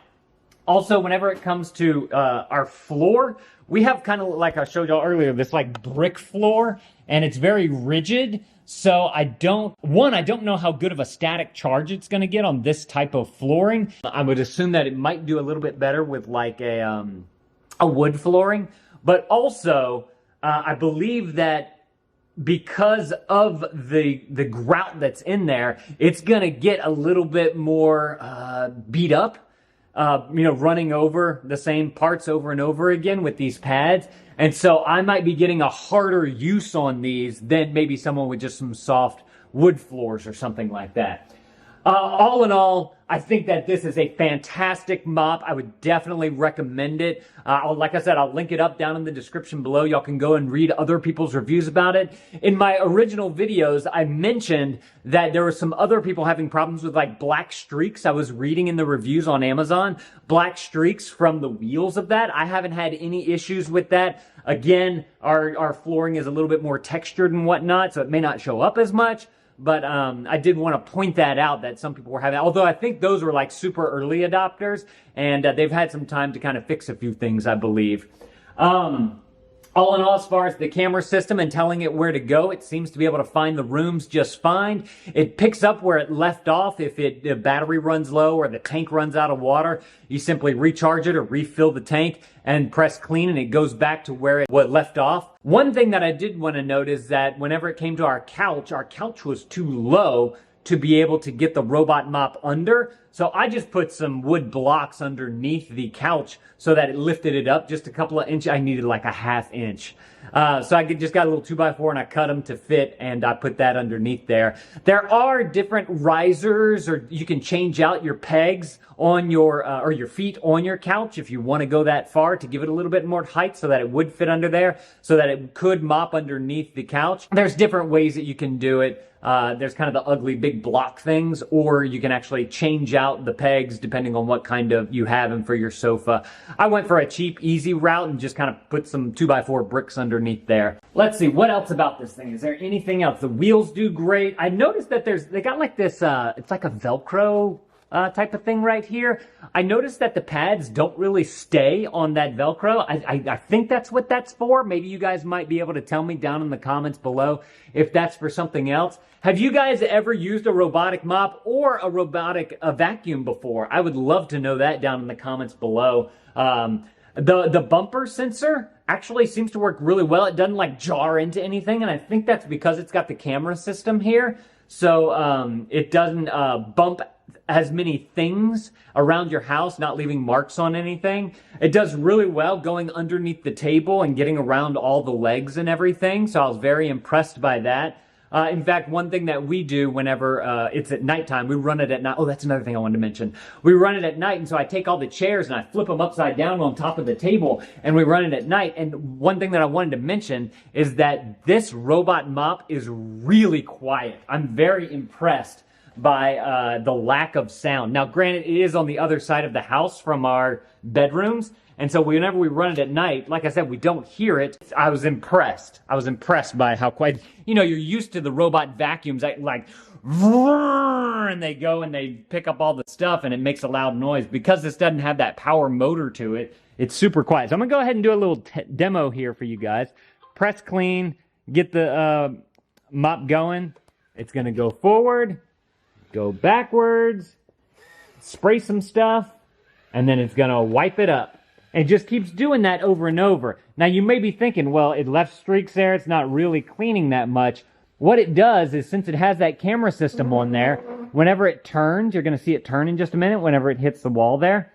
also, whenever it comes to our floor, we have kind of, like I showed y'all earlier, this like brick floor, and it's very rigid. So I don't know how good of a static charge it's going to get on this type of flooring. I would assume that it might do a little bit better with like a wood flooring. But also, I believe that because of the grout that's in there, it's going to get a little bit more beat up. Running over the same parts over and over again with these pads. And so I might be getting a harder use on these than maybe someone with just some soft wood floors or something like that. All in all, I think that this is a fantastic mop. I would definitely recommend it. Like I said, I'll link it up down in the description below. Y'all can go and read other people's reviews about it. In my original videos, I mentioned that there were some other people having problems with like black streaks. I was reading in the reviews on Amazon, black streaks from the wheels of that. I haven't had any issues with that. Again, our flooring is a little bit more textured and whatnot, so it may not show up as much. But I did want to point that out, that some people were having, although I think those were like super early adopters, and they've had some time to kind of fix a few things, I believe. All in all, as far as the camera system and telling it where to go, it seems to be able to find the rooms just fine. It picks up where it left off. If the battery runs low or the tank runs out of water, you simply recharge it or refill the tank and press clean, and it goes back to where it left off. One thing that I did want to note is that whenever it came to our couch was too low to be able to get the robot mop under. So I just put some wood blocks underneath the couch so that it lifted it up just a couple of inches. I needed like a ½ inch. So I just got a little 2x4 and I cut them to fit, and I put that underneath there. There are different risers, or you can change out your pegs on your, or your feet on your couch if you want to go that far to give it a little bit more height so that it would fit under there, so that it could mop underneath the couch. There's different ways that you can do it. There's kind of the ugly big block things, or you can actually change out the pegs depending on what kind of you have them for your sofa. I went for a cheap, easy route and just kind of put some 2x4 bricks underneath there. Let's see, what else about this thing? Is there anything else? The wheels do great. I noticed that they got like this, it's like a Velcro type of thing right here. I noticed that the pads don't really stay on that Velcro. I think that's what that's for. Maybe you guys might be able to tell me down in the comments below if that's for something else. Have you guys ever used a robotic mop or a robotic vacuum before? I would love to know that down in the comments below. The bumper sensor actually seems to work really well. It doesn't like jar into anything, and I think that's because it's got the camera system here. So it doesn't bump as many things around your house, not leaving marks on anything. It does really well going underneath the table and getting around all the legs and everything. So I was very impressed by that. In fact, one thing that we do whenever it's at nighttime, we run it at night. Oh, that's another thing I wanted to mention. We run it at night, and so I take all the chairs and I flip them upside down on top of the table, and we run it at night. And one thing that I wanted to mention is that this robot mop is really quiet. I'm very impressed by the lack of sound. Now, granted, it is on the other side of the house from our bedrooms, and so whenever we run it at night, like I said, we don't hear it. I was impressed. I was impressed by how quiet. You know, you're used to the robot vacuums, like, and they go and they pick up all the stuff, and it makes a loud noise. Because this doesn't have that power motor to it, it's super quiet. So I'm gonna go ahead and do a little demo here for you guys. Press clean, get the mop going. It's gonna go forward, go backwards, spray some stuff, and then it's gonna wipe it up. And it just keeps doing that over and over. Now you may be thinking, well, it left streaks there, it's not really cleaning that much. What it does is, since it has that camera system on there, whenever it turns, you're gonna see it turn in just a minute, whenever it hits the wall there,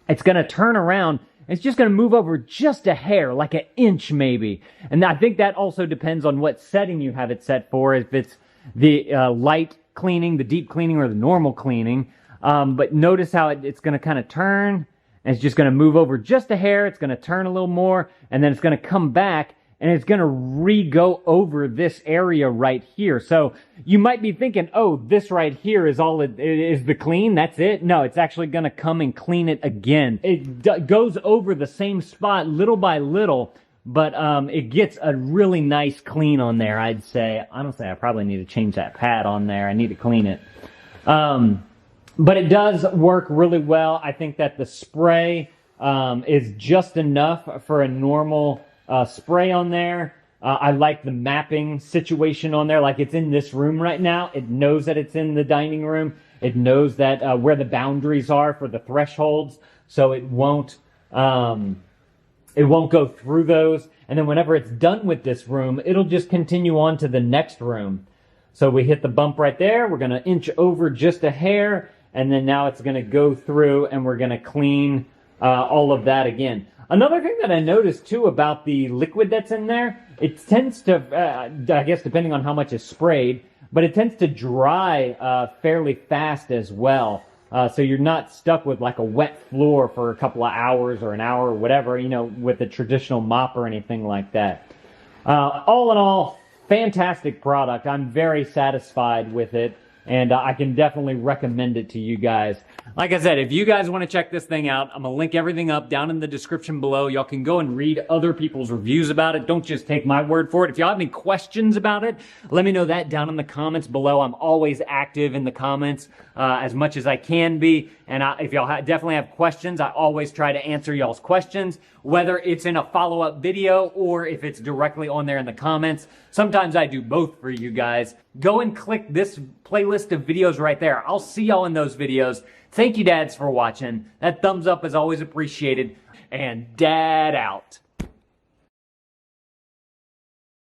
it's gonna turn around, it's just gonna move over just a hair, like an inch maybe. And I think that also depends on what setting you have it set for, if it's the light cleaning, the deep cleaning, or the normal cleaning. But notice how it's going to kind of turn, and it's just going to move over just a hair. It's going to turn a little more, and then it's going to come back, and it's going to re-go over this area right here. So you might be thinking, oh, this right here is all it is, the clean, that's it. No, it's actually going to come and clean it again. It goes over the same spot little by little, but it gets a really nice clean on there, I'd say. Honestly, I probably need to change that pad on there. I need to clean it. But it does work really well. I think that the spray is just enough for a normal spray on there. I like the mapping situation on there. Like, it's in this room right now. It knows that it's in the dining room. It knows that where the boundaries are for the thresholds, so it won't go through those. And then whenever it's done with this room, it'll just continue on to the next room. So we hit the bump right there. We're going to inch over just a hair, and then now it's going to go through, and we're going to clean all of that again. Another thing that I noticed too about the liquid that's in there, it tends to, I guess depending on how much is sprayed, but it tends to dry fairly fast as well. So you're not stuck with like a wet floor for a couple of hours or an hour or whatever, you know, with a traditional mop or anything like that. All in all, fantastic product. I'm very satisfied with it, and I can definitely recommend it to you guys. Like I said, if you guys want to check this thing out, I'm going to link everything up down in the description below. Y'all can go and read other people's reviews about it. Don't just take my word for it. If y'all have any questions about it, let me know that down in the comments below. I'm always active in the comments as much as I can be. And if y'all definitely have questions, I always try to answer y'all's questions, whether it's in a follow-up video or if it's directly on there in the comments. Sometimes I do both for you guys. Go and click this playlist of videos right there. I'll see y'all in those videos. Thank you, dads, for watching. That thumbs up is always appreciated. And dad out.